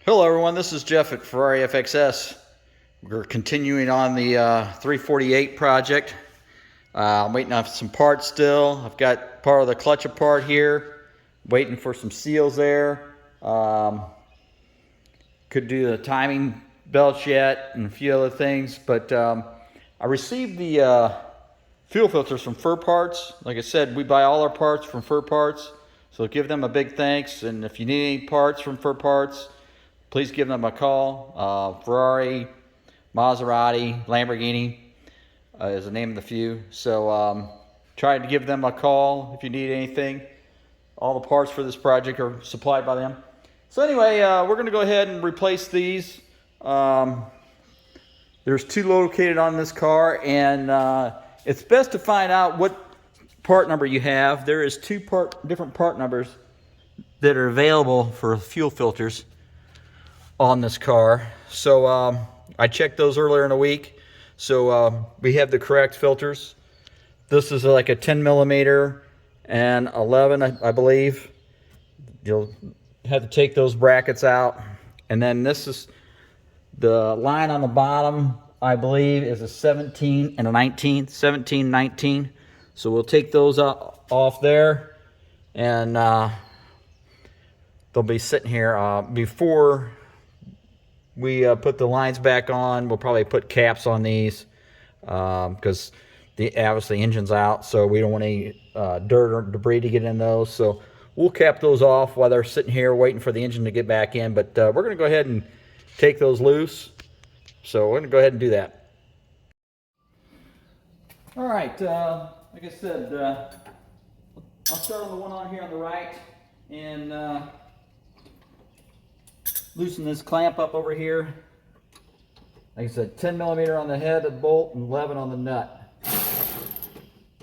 Hello everyone, this is Jeff at Ferrari FXS. We're continuing on the 348 project. I'm waiting on some parts still. I've got part of the clutch apart here, waiting for some seals there. Could do the timing belts yet and a few other things, but I received the fuel filters from Fur Parts. Like I said, we buy all our parts from Fur Parts, so give them a big thanks. And if you need any parts from Fur Parts, please give them a call. Ferrari, Maserati, Lamborghini is the name of the few. So try to give them a call if you need anything. All the parts for this project are supplied by them. So anyway, we're going to go ahead and replace these. There's two located on this car, and it's best to find out what part number you have. There is different part numbers that are available for fuel filters on this car. So I checked those earlier in the week. So we have the correct filters. This is like a 10 millimeter and 11, I believe. You'll have to take those brackets out. And then this is the line on the bottom, I believe, is a 17 and a 19, 17, 19. So we'll take those off there, and they'll be sitting here before we put the lines back on. We'll probably put caps on these because obviously the engine's out, so we don't want any dirt or debris to get in those. So we'll cap those off while they're sitting here waiting for the engine to get back in. But we're going to go ahead and take those loose. So we're going to go ahead and do that. All right, like I said, I'll start on the one on here on the right and loosen this clamp up over here. Like I said, 10 millimeter on the head of the bolt and 11 on the nut.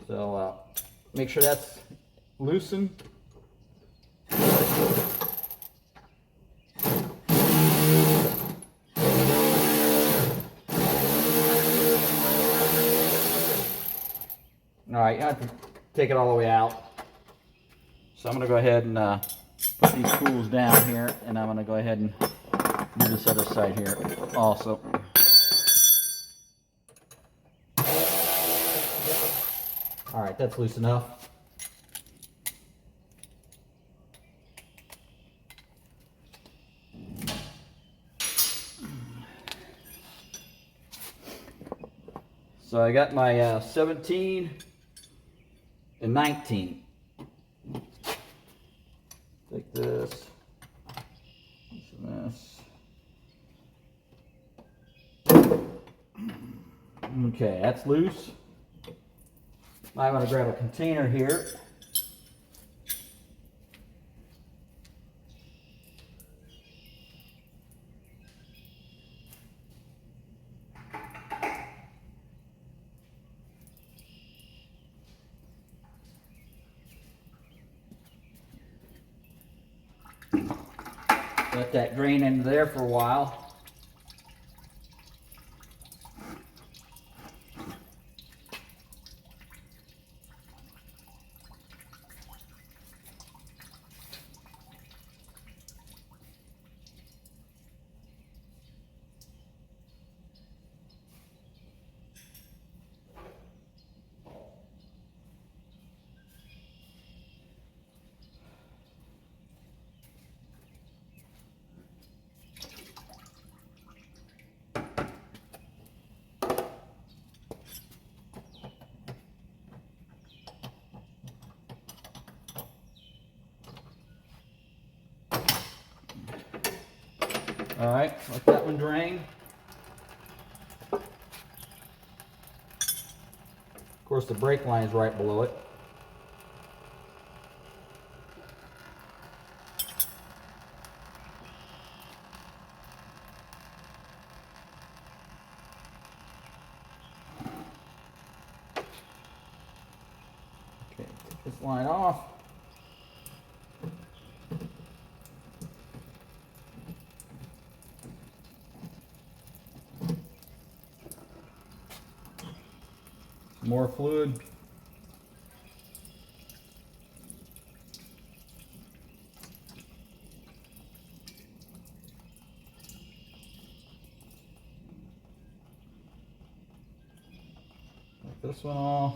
So make sure that's loosened. All right, you have to take it all the way out. So I'm going to go ahead and put these tools down here, and I'm going to go ahead and do this other side here also. All right, that's loose enough. So I got my 17 and 19. Take this, this. Okay, that's loose. Now I'm going to grab a container here. Let that drain into there for a while. All right, let that one drain. Of course, the brake line is right below it. Okay, take this line off. More fluid. this one off.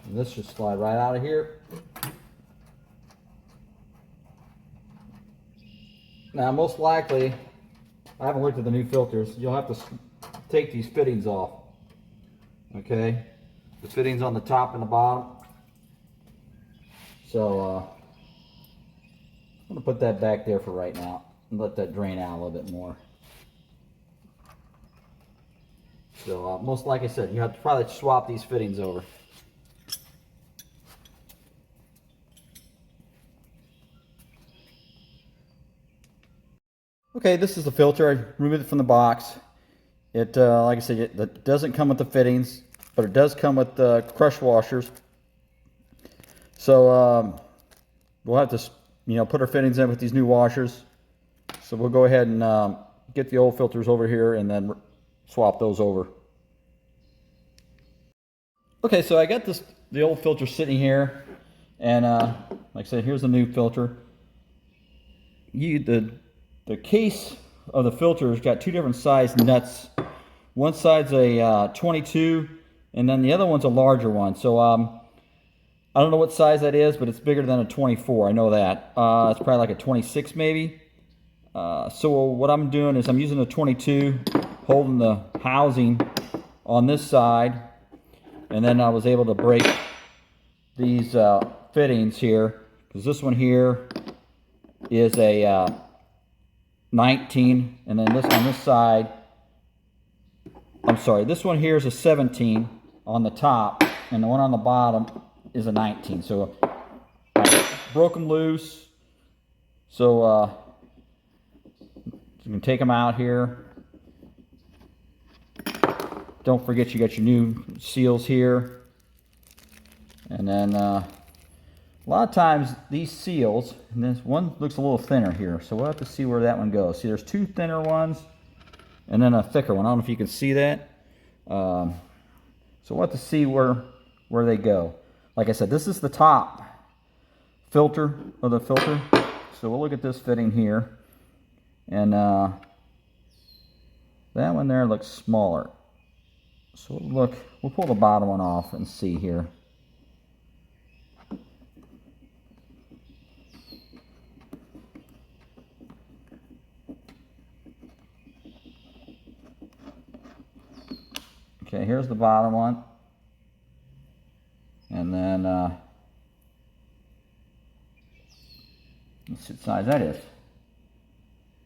And this should slide right out of here. Now, most likely, I haven't looked at the new filters, you'll have to take these fittings off. Okay? The fittings on the top and the bottom. So, I'm going to put that back there for right now and let that drain out a little bit more. So, most like I said, you have to probably swap these fittings over. Okay, this is the filter. I removed it from the box. It, like I said, it doesn't come with the fittings, but it does come with the crush washers. So we'll have to, put our fittings in with these new washers. So we'll go ahead and get the old filters over here and then swap those over. Okay, so I got the old filter sitting here, and like I said, here's the new filter. The case of the filter has got two different size nuts. One side's a 22, and then the other one's a larger one. So I don't know what size that is, but it's bigger than a 24. I know that. It's probably like a 26 maybe. So what I'm doing is I'm using a 22, holding the housing on this side, and then I was able to break these fittings here, because this one here is a 19, and then this on this side, I'm sorry, this one here is a 17 on the top, and the one on the bottom is a 19. So I broke them loose. So you can take them out here. Don't forget you got your new seals here. And then a lot of times these seals, and this one looks a little thinner here, so we'll have to see where that one goes. See, there's two thinner ones and then a thicker one. I don't know if you can see that. So we'll have to see where they go. Like I said, this is the top filter of the filter. So we'll look at this fitting here, and that one there looks smaller. So we'll pull the bottom one off and see here. Okay, here's the bottom one. And then, let's see what size that is.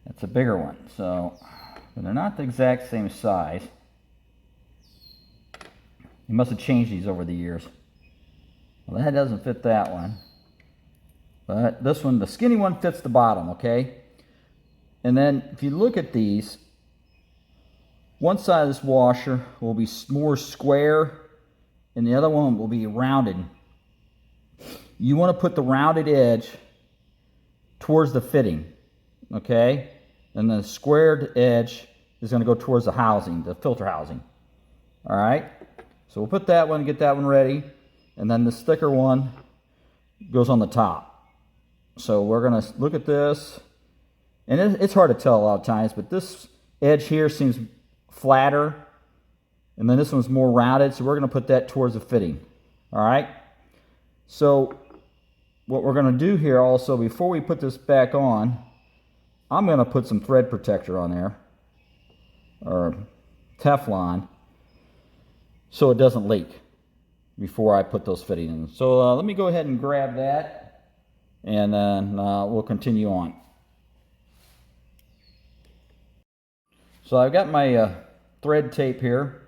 That's a bigger one. So, they're not the exact same size. You must have changed these over the years. Well, that doesn't fit that one. But this one, the skinny one, fits the bottom, okay? And then, if you look at these, one side of this washer will be more square, and the other one will be rounded. You want to put the rounded edge towards the fitting, okay? And the squared edge is going to go towards the housing, the filter housing. All right? So we'll put that one, get that one ready, and then the thicker one goes on the top. So we're going to look at this, and it's hard to tell a lot of times, but this edge here seems flatter, and then this one's more rounded, so we're going to put that towards the fitting. All right, so what we're going to do here also, before we put this back on, I'm going to put some thread protector on there, or Teflon, so it doesn't leak before I put those fittings in. So let me go ahead and grab that, and then we'll continue on. So I've got my thread tape here,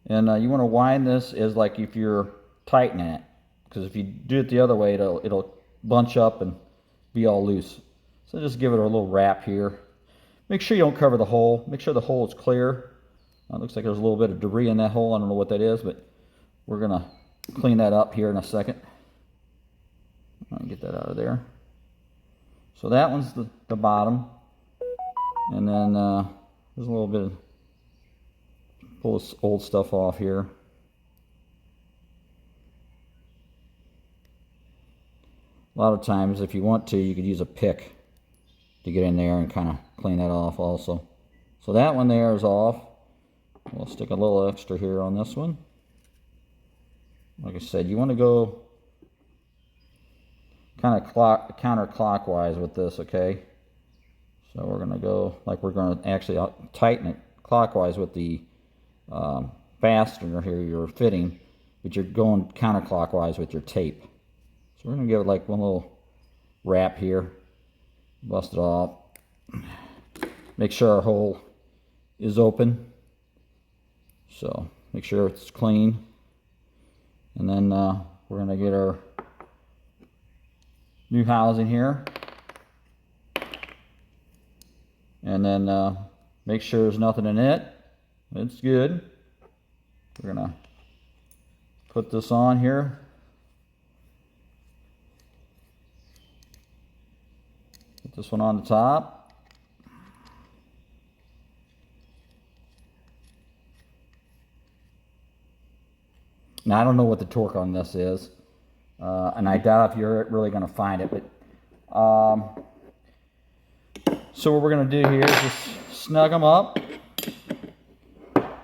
and you want to wind this as like if you're tightening it, because if you do it the other way, it'll bunch up and be all loose. So just give it a little wrap here. Make sure you don't cover the hole. Make sure the hole is clear. It looks like there's a little bit of debris in that hole. I don't know what that is, but we're gonna clean that up here in a second. I'll get that out of there. So that one's the bottom, and then there's a little bit of, pull this old stuff off here. A lot of times, if you want to, you could use a pick to get in there and kind of clean that off also. So that one there is off. We'll stick a little extra here on this one. Like I said, you want to go kind of counterclockwise with this, okay? So we're going to go, like we're going to actually tighten it clockwise with the fastener here you're fitting, but you're going counterclockwise with your tape. So we're going to give it like one little wrap here, bust it off, make sure our hole is open, so make sure it's clean, and then we're going to get our new housing here, and then make sure there's nothing in it. It's good. We're going to put this on here. Put this one on the top. Now I don't know what the torque on this is, and I doubt if you're really going to find it, but so what we're going to do here is just snug them up,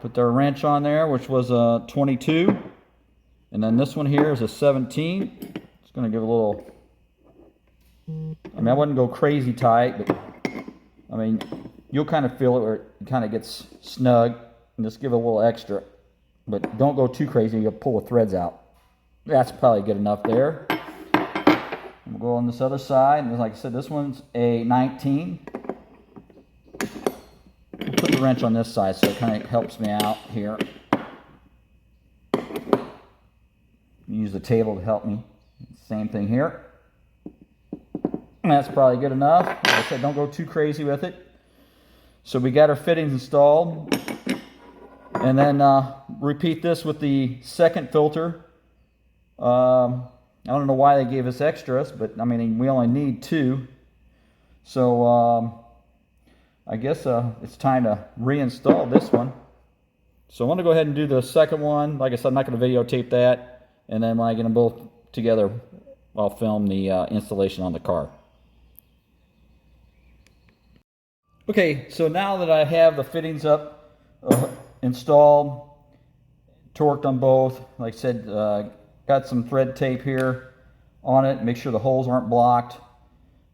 put their wrench on there, which was a 22, and then this one here is a 17. It's going to give a little, I mean, I wouldn't go crazy tight, but I mean, you'll kind of feel it where it kind of gets snug, and just give it a little extra, but don't go too crazy, you'll pull the threads out. That's probably good enough there. We'll go on this other side, and like I said, this one's a 19. We'll put the wrench on this side so it kind of helps me out here. Use the table to help me. Same thing here. And that's probably good enough. Like I said, don't go too crazy with it. So we got our fittings installed. And then repeat this with the second filter. I don't know why they gave us extras, but I mean, we only need 2. So I guess it's time to reinstall this one. So I want to go ahead and do the second one. Like I said, I'm not going to videotape that. And then when I get them both together, I'll film the installation on the car. Okay, so now that I have the fittings up, installed, torqued on both, like I said, got some thread tape here on it. Make sure the holes aren't blocked.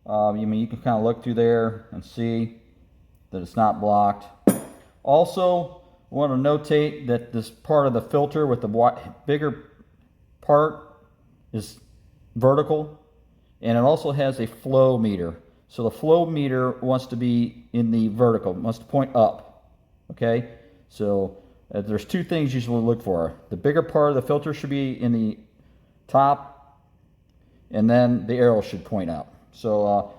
You can kind of look through there and see that it's not blocked. Also, I want to notate that this part of the filter with the bigger part is vertical, and it also has a flow meter. So the flow meter wants to be in the vertical, wants to point up. Okay, so there's 2 things you should look for. The bigger part of the filter should be in the top, and then the arrow should point up. So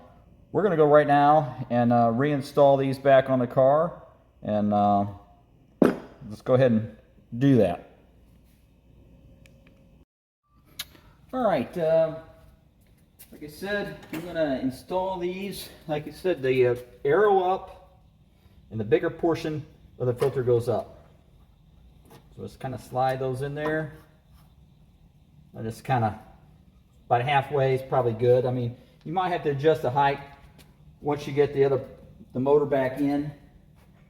we're going to go right now and reinstall these back on the car, and let's go ahead and do that. All right, like I said, I'm going to install these. Like I said, the arrow up, and the bigger portion of the filter goes up. So let's kind of slide those in there. I just kind of, about halfway is probably good. I mean, you might have to adjust the height once you get the motor back in,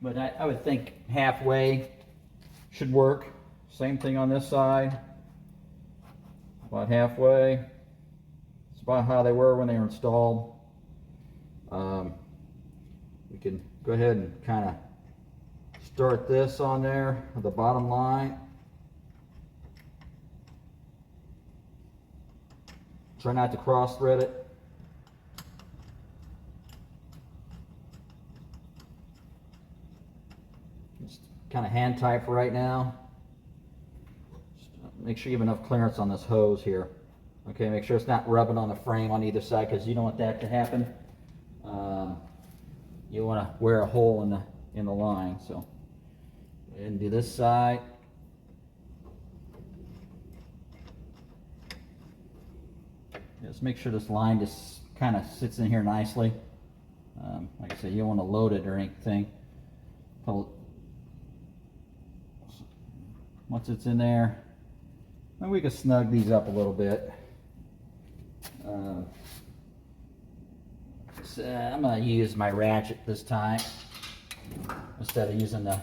but I would think halfway should work. Same thing on this side. About halfway. It's about how they were when they were installed. We can go ahead and kind of start this on there at the bottom line. Try not to cross thread it. Just kind of hand tight for right now. Make sure you have enough clearance on this hose here. Okay, make sure it's not rubbing on the frame on either side, because you don't want that to happen. You want to wear a hole in the line. So go ahead and do this side. Just make sure this line just kind of sits in here nicely. Like I said, you don't want to load it or anything. Once it's in there, and we can snug these up a little bit. So I'm going to use my ratchet this time instead of using the.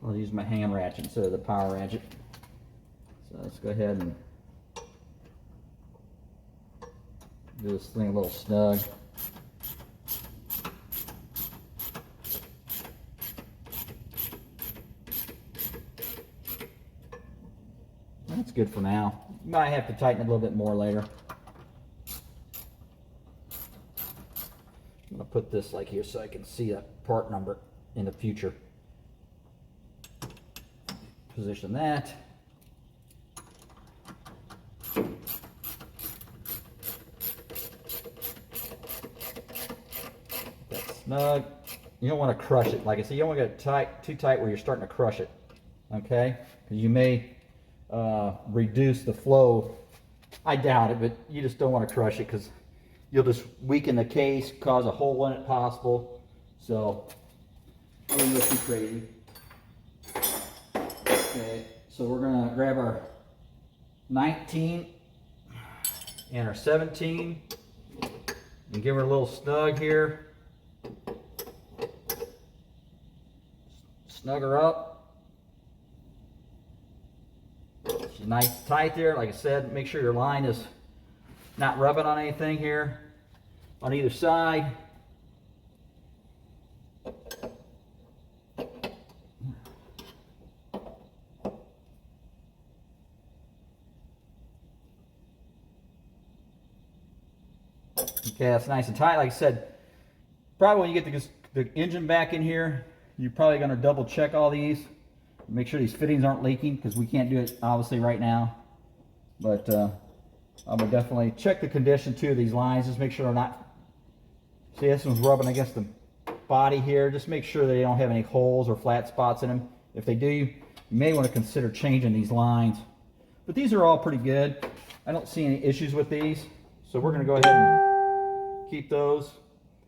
I'll use my hand ratchet instead of the power ratchet. So let's go ahead and do this thing a little snug. That's good for now. You might have to tighten it a little bit more later. I'm going to put this like here so I can see that part number in the future. Position that. That's snug. You don't want to crush it. Like I said, you don't want to get it tight, too tight where you're starting to crush it. Okay? Because you may reduce the flow. I doubt it, but you just don't want to crush it because you'll just weaken the case, cause a hole in it possible. So I wouldn't go too crazy. Okay, so we're gonna grab our 19 and our 17 and give her a little snug here. Snug her up. She's nice and tight there. Like I said, make sure your line is not rubbing on anything here on either side. Okay, that's nice and tight. Like I said, probably when you get the engine back in here, you're probably going to double check all these. Make sure these fittings aren't leaking because we can't do it obviously right now. But I would definitely check the condition too of these lines. Just make sure they're not. See, this one's rubbing against the body here. Just make sure they don't have any holes or flat spots in them. If they do, you may want to consider changing these lines. But these are all pretty good. I don't see any issues with these. So we're going to go ahead and keep those.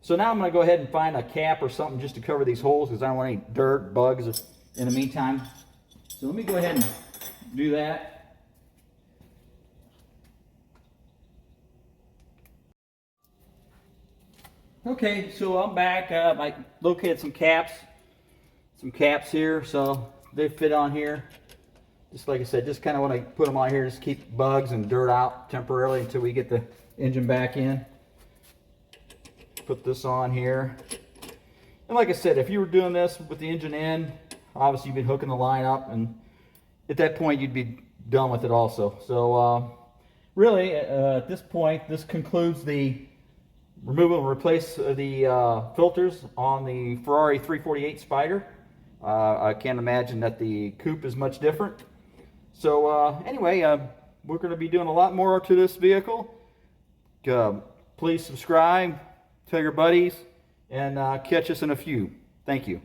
So now I'm going to go ahead and find a cap or something just to cover these holes because I don't want any dirt, bugs in the meantime. So let me go ahead and do that. Okay, so I'm back. I located some caps here, so they fit on here. Just like I said, just kind of want to put them on here, just keep bugs and dirt out temporarily until we get the engine back in. Put this on here. And like I said, if you were doing this with the engine in, obviously you'd be hooking the line up, and at that point you'd be done with it also. So really, at this point, this concludes the remove and replace the filters on the Ferrari 348 Spider. I can't imagine that the coupe is much different. So anyway, we're going to be doing a lot more to this vehicle. Please subscribe, tell your buddies, and catch us in a few. Thank you.